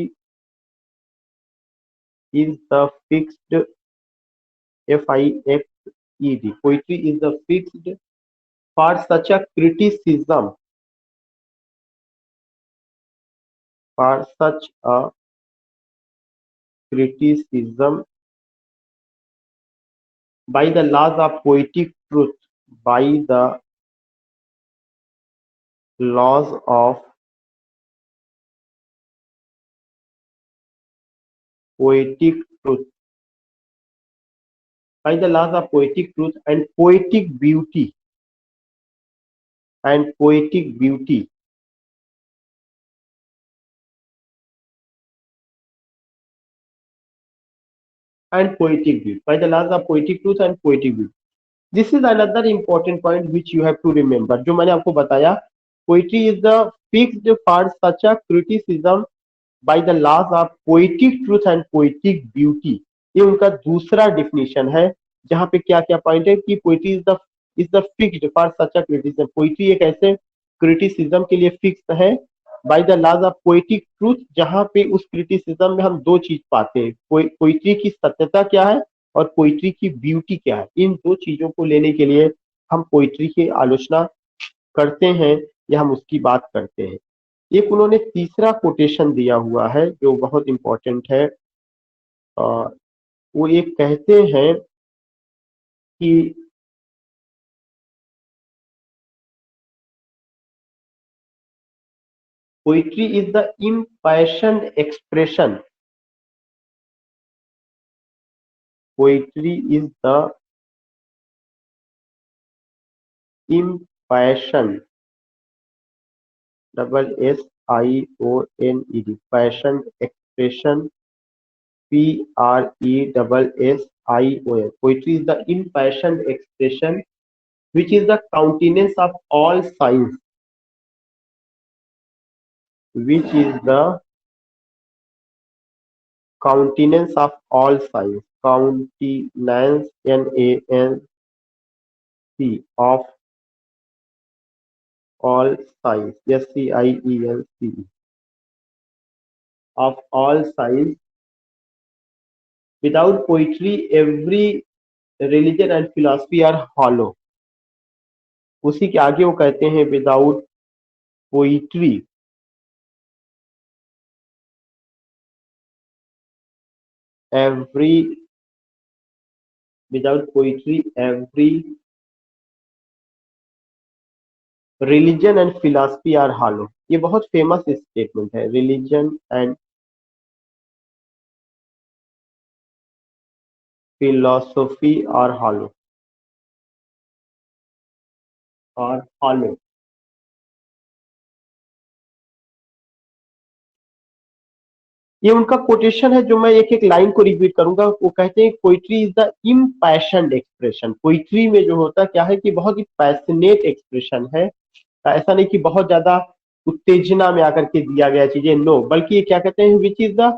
is the fixed, FIXED, poetry is the fixed for such a criticism, for such a criticism by the laws of poetic truth, by the laws of poetic truth, by the laws of poetic truth and poetic beauty, and poetic beauty, and poetic beauty, by the laws of poetic truth and poetic beauty. This is another important point which you have to remember, जो मैंने आपको बताया, poetry is the fixed for such a criticism by the laws of poetic truth and poetic beauty। ये उनका दूसरा definition है, जहां पे क्या क्या पॉइंट है कि poetry is the fixed for such a criticism, poetry एक ऐसे क्रिटिसिज्म के लिए फिक्स है by the laws of poetic truth, जहां पे उस क्रिटिसिज्म में हम दो चीज पाते हैं, पोइट्री की सत्यता क्या है और पोइट्री की ब्यूटी क्या है। इन दो चीजों को लेने के लिए हम पोइट्री की आलोचना करते हैं या हम उसकी बात करते हैं। एक उन्होंने तीसरा कोटेशन दिया हुआ है जो बहुत इंपॉर्टेंट है। वो एक कहते हैं कि poetry is the impassioned expression, poetry is the impassioned, SIONED, passioned expression, PRESSION, poetry is the impassioned expression which is the countenance of all signs, which is the countenance of all signs, countenance, NANC, of all signs, SCIENCE, of all signs। Without poetry, every religion and philosophy are hollow। उसी के आगे वो कहते हैं without poetry every, without poetry every religion and philosophy are hollow. ये बहुत famous statement है, religion and philosophy are hollow, और हॉलो। ये उनका कोटेशन है जो मैं एक एक लाइन को रिपीट करूंगा। वो कहते हैं poetry is the impassioned expression. Poetry में जो होता क्या है कि बहुत ही पैशनेट एक्सप्रेशन है। ऐसा नहीं कि बहुत ज्यादा उत्तेजना में आकर के दिया गया चीजें, नो, बल्कि ये क्या कहते हैं, which is the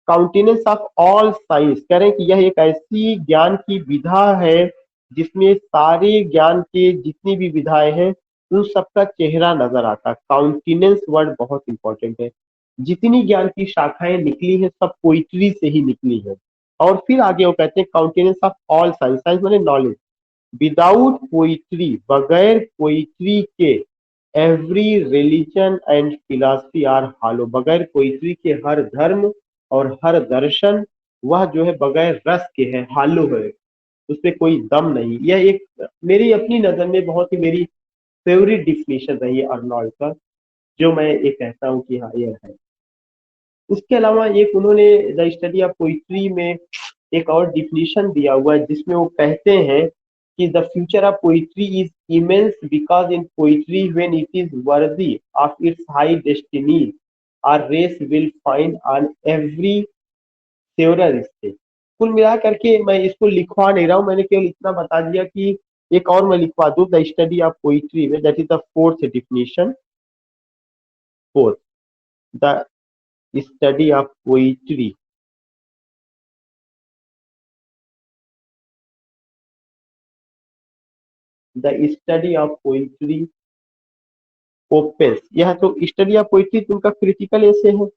countenance of all science. कह रहे हैं कि यह एक ऐसी ज्ञान की विधा है जिसमें सारे ज्ञान के जितनी भी विधाएं हैं उन सबका चेहरा नजर आता है। काउंटेनेंस वर्ड बहुत इंपॉर्टेंट है। जितनी ज्ञान की शाखाएं निकली हैं सब पोइट्री से ही निकली है। और फिर आगे वो कहते हैं countenance of all science, science माने नॉलेज, विदाउट पोइट्री, बगैर पोइट्री के every religion and philosophy are hollow. बगैर पोइट्री के हर धर्म और हर दर्शन वह जो है बगैर रस के है, हालो है, उसमें कोई दम नहीं। यह एक मेरी अपनी नजर में बहुत ही मेरी फेवरेट डिफिनेशन रही है अर्नोल्ड का, जो मैं ये कहता हूँ कि हाँ यह है। उसके अलावा एक उन्होंने द स्टडी ऑफ पोइट्री में एक और डिफिनेशन दिया हुआ है जिसमें वो कहते हैं कि the future of poetry is immense because in poetry when it is worthy of its high destiny our race will find on every several stage. कुल मिला करके मैं इसको लिखवा नहीं रहा हूँ, मैंने केवल इतना बता दिया कि एक और मैं लिखवा दूं द स्टडी ऑफ पोइट्री में, that is the fourth definition. Fourth, the study of poetry, the study of poetry opens. यह तो स्टडी ऑफ पोइट्री तो उनका क्रिटिकल एसे है।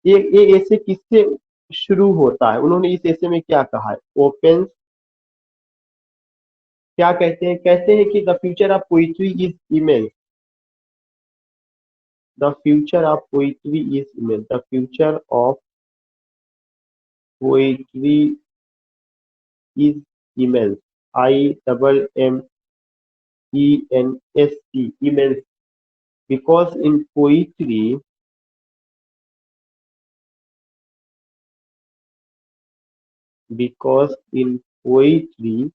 ये एसे किससे शुरू होता है, उन्होंने इस एसे में क्या कहा है, ओपेंस क्या कहते हैं कि the future of poetry is immense, the future of poetry is immense, the future of poetry is immense, I double M E N S T, immense, because in poetry, because in poetry,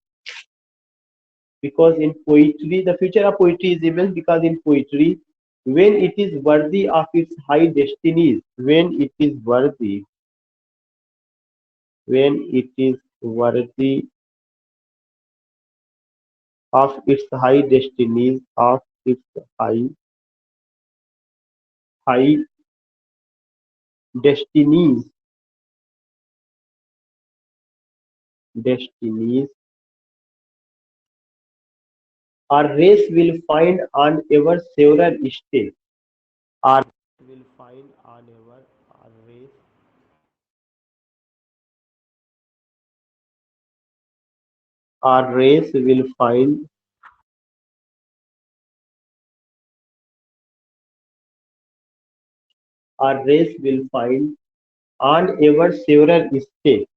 because in poetry the future of poetry is immense, because in poetry when it is worthy of its high destinies, when it is worthy, when it is worthy of its high destinies, of its high destinies, destinies, our race will find on ever several stage, our will find on ever, our race, our race will find, our race will find on ever several stage.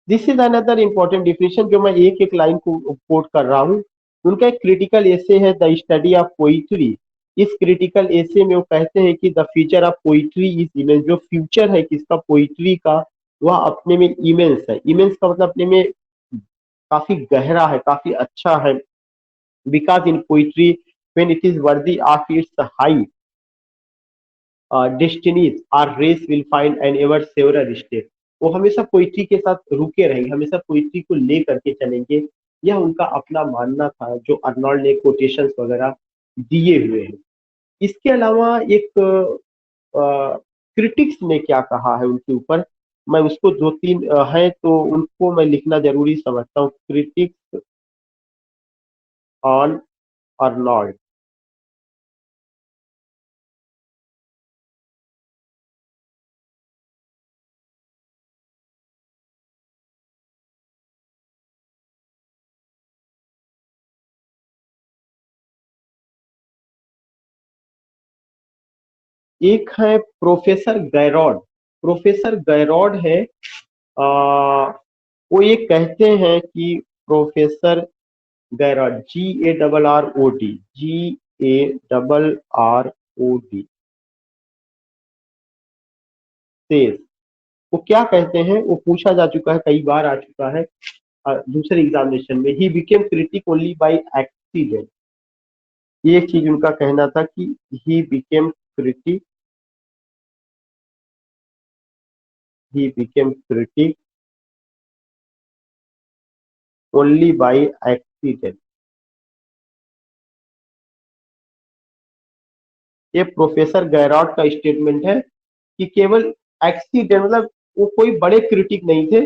This is another important definition जो मैं एक एक line को coat कर रहा हूँ। उनका एक क्रिटिकल एसे है द स्टडी ऑफ पोइट्री। इस क्रिटिकल एसे में वो कहते हैं कि the future of poetry is immense. जो फ्यूचर है किसका, पोइट्री का, वह अपने में इमेंस है। इमेंस का मतलब अपने में काफी गहरा है, काफी अच्छा है। Because in poetry when it is worthy of its high destinies our race will find and ever several state. वो हमेशा पोइट्री के साथ रुके रहेंगे, हमेशा पोइट्री को ले करके चलेंगे। यह उनका अपना मानना था जो अर्नोल्ड ने कोटेशंस वगैरह दिए हुए हैं। इसके अलावा एक क्रिटिक्स ने क्या कहा है उनके ऊपर, मैं उसको दो तीन है तो उनको मैं लिखना जरूरी समझता हूँ। क्रिटिक्स ऑन अर्नोल्ड, एक है प्रोफेसर गैरॉड। प्रोफेसर गैरॉड है, वो ये कहते हैं कि प्रोफेसर गैरॉड, GARROD, GARROD सेज, वो क्या कहते हैं, वो पूछा जा चुका है, कई बार आ चुका है दूसरे एग्जामिनेशन में ही became critic only by accident. ये चीज उनका कहना था कि ही became critic only by accident. ये प्रोफेसर गैराट का स्टेटमेंट है कि केवल एक्सीडेंट, मतलब वो कोई बड़े क्रिटिक नहीं थे,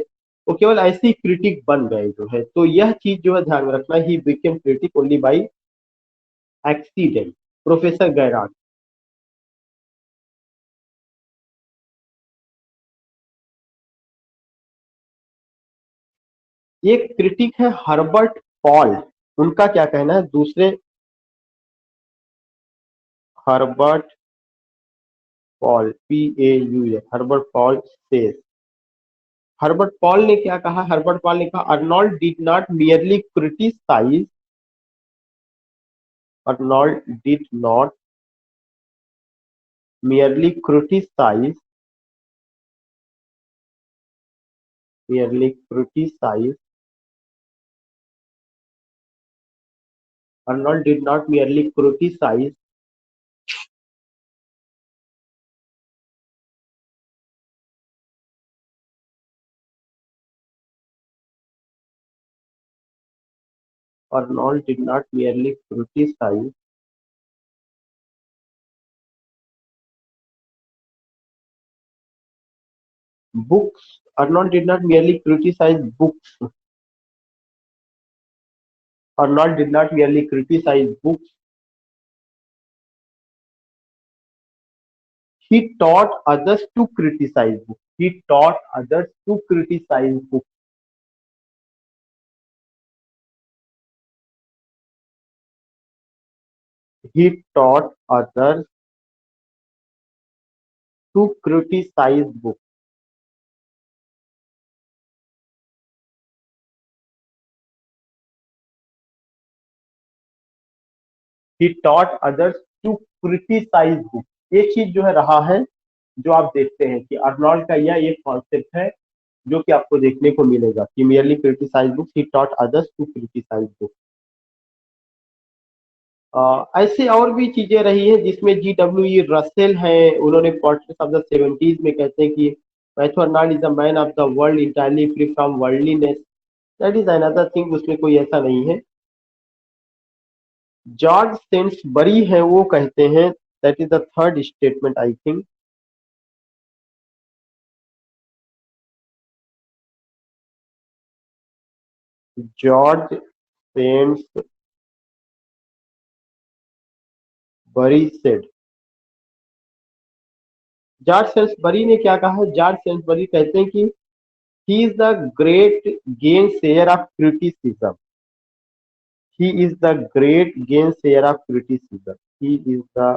वो केवल ऐसे ही क्रिटिक बन गए जो है। तो यह चीज जो है ध्यान में रखना, he became critic only by accident, professor Garrod. एक क्रिटिक है हर्बर्ट पॉल, उनका क्या कहना है, दूसरे Herbert Paul, PAUL, Herbert Paul says. Herbert Paul ने क्या कहा, हर्बर्ट पॉल ने कहा Arnold did not merely criticize, Arnold did not merely criticize Arnold did not merely criticize Arnold did not merely criticize books. Arnold did not merely criticize books. Arnold did not merely criticize books. He taught others to criticize books. He taught others to criticize books. He taught others to criticize books. He taught others to criticize books. ये चीज जो है रहा है, जो आप देखते हैं कि अर्नोल्ड का यह एक कॉन्सेप्ट है जो कि आपको देखने को मिलेगा कि merely criticize books, he taught others to criticize books. ऐसे और भी चीजें रही हैं जिसमें GW रसेल हैं, उन्होंने पॉलिटिक्स ऑफ द 70s में कहते हैं कि Matthew Arnold is the man of the world entirely free from worldliness. That is another thing, उसमें कोई ऐसा नहीं है। जॉर्ज सेंसबरी है, वो कहते हैं, that is the third statement I think, George Sainsbury said. George Sainsbury ने क्या कहा है, जॉर्ज सेंसबरी कहते हैं कि he is the great gainsayer of criticism. He is the great gainsayer of criticism. He is the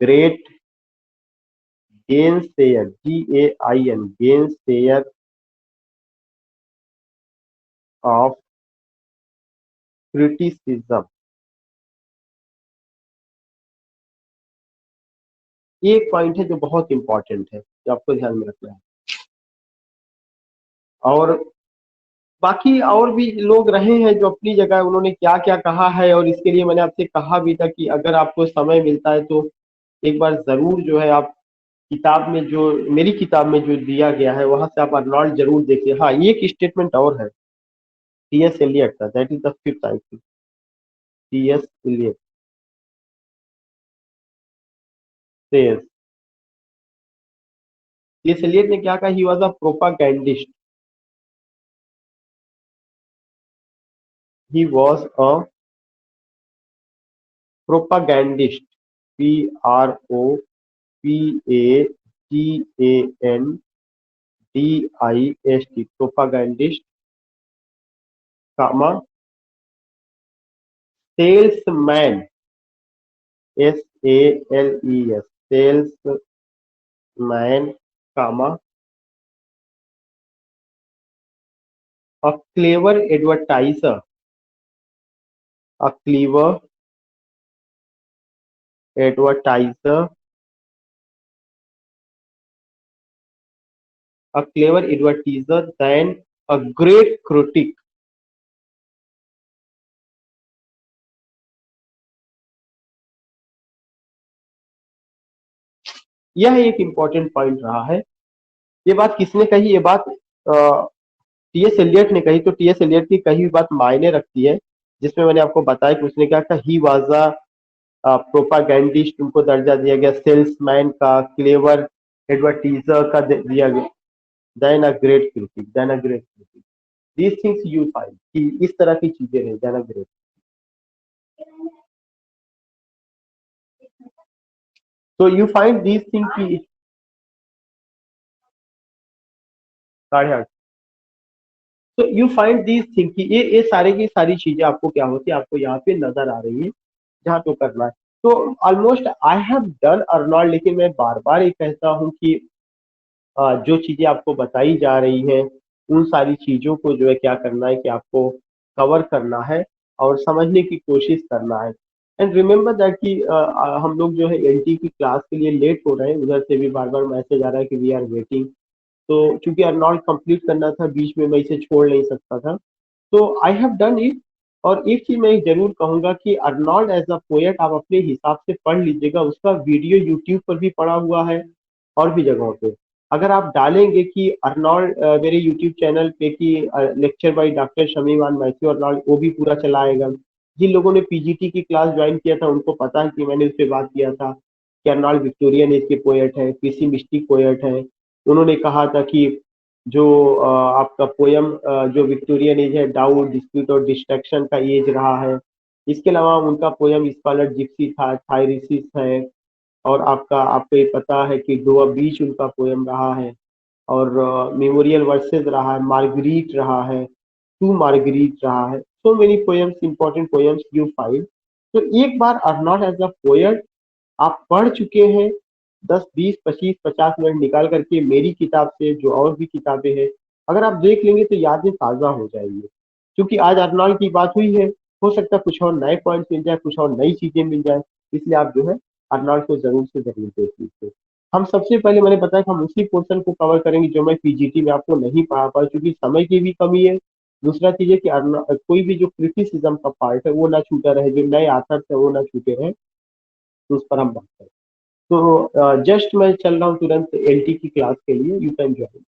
great gainsayer, GAIN, gainsayer of criticism. एक point है जो बहुत इंपॉर्टेंट है, जो आपको ध्यान में रखना है। और बाकी और भी लोग रहे हैं जो अपनी जगह उन्होंने क्या क्या कहा है, और इसके लिए मैंने आपसे कहा भी था कि अगर आपको समय मिलता है तो एक बार जरूर जो है आप किताब में, जो मेरी किताब में जो दिया गया है, वहां से आप अर्नोल्ड जरूर देखिए। हाँ, एक स्टेटमेंट और है T.S. एलियट का, that is the fifth I think, T.S. Eliot says, T.S. Eliot ने क्या कहा, he was a propagandist, he was a propagandist, PROPAGANDIST, propagandist, comma salesman, SALES, salesman, comma a clever advertiser, a clever advertiser, a clever advertiser than a great critic. यह एक important point रहा है। ये बात किसने कही? ये बात टीएस एलियट ने कही। तो टीएस एलियट की कही हुई बात मायने रखती है, जिसमें मैंने आपको बताया कि उसने क्या कहा, ही वाज अ प्रोपागैंडिस्ट, उनको दर्जा दिया गया सेल्समैन का, क्लेवर एडवर्टीजर का दिया गया, then a great critic, then a great critic. These things you find कि इस तरह की चीजें रही, देन अ ग्रेट। तो यू फाइंड दीज थिंग की 8:30। तो यू फाइंड दीज थिंग कि ये सारे की सारी चीजें आपको क्या होती है, आपको यहाँ पे नजर आ रही है जहाँ पे करना है। तो almost I have done Arnold, लेकिन मैं बार बार ये कहता हूँ कि जो चीजें आपको बताई जा रही हैं उन सारी चीजों को जो है क्या करना है कि आपको कवर करना है और समझने की कोशिश करना है। एंड रिमेम्बर दैट कि हम लोग जो है एलटी की क्लास के लिए लेट हो रहे हैं, उधर से भी बार बार मैसेज आ रहा है कि वी आर वेटिंग। तो चूंकि अर्नॉल्ड कंप्लीट करना था, बीच में मैं इसे छोड़ नहीं सकता था, तो आई हैव डन इट। और एक चीज मैं जरूर कहूंगा कि अर्नॉल्ड एज अ पोएट आप अपने हिसाब से पढ़ लीजिएगा, उसका वीडियो यूट्यूब पर भी पड़ा हुआ है और भी जगहों पे। अगर आप डालेंगे कि अर्नॉल्ड मेरे यूट्यूब चैनल पे कि लेक्चर बाय डॉक्टर शमीमान मैथ्यू अर्नॉल्ड, वो भी पूरा चला आएगा। जिन लोगों ने पीजीटी की क्लास ज्वाइन किया था उनको पता है कि मैंने उस पर बात किया था कि अर्नॉल्ड विक्टोरियन एज के पोएट है, पेसिमिस्टिक पोएट है। उन्होंने कहा था कि जो आपका पोयम जो विक्टोरियन एज है, डाउट, डिस्प्यूट और डिस्ट्रैक्शन का एज रहा है। इसके अलावा उनका पोयम स्कॉलर जिप्सी था, थायरिसिस है, और आपको ये पता है कि डोआ बीच उनका पोयम रहा है, और मेमोरियल वर्सेस रहा है, मार्गरीट रहा है, टू मार्गरीट रहा है। So many poems, important poems you find. तो एक बार अर्नॉल्ड एज अ पोएट आप पढ़ चुके हैं, 10, 20, 25, 50 मिनट निकाल करके मेरी किताब से, जो और भी किताबें हैं, अगर आप देख लेंगे तो यादें ताज़ा हो जाएंगी। क्योंकि आज अर्नॉल्ड की बात हुई है, हो सकता है कुछ और नए पॉइंट्स मिल जाए, कुछ और नई चीजें मिल जाए। इसलिए आप जो है अर्नॉल्ड को जरूर से जरूर देख लीजिए। हम सबसे पहले मैंने बताया कि हम उसी पोर्शन को कवर करेंगे जो मैं पीजीटी में आपको नहीं पढ़ा पाया, क्योंकि समय की भी कमी है। दूसरा चीज है कि कोई भी जो क्रिटिसिज्म का पार्ट है वो ना छूटा रहे, जो नए आथर्स है वो ना छूटे रहे, तो उस पर हम बात करें। तो जस्ट मैं चल रहा हूँ तुरंत एलटी की क्लास के लिए, यू कैन ज्वाइन।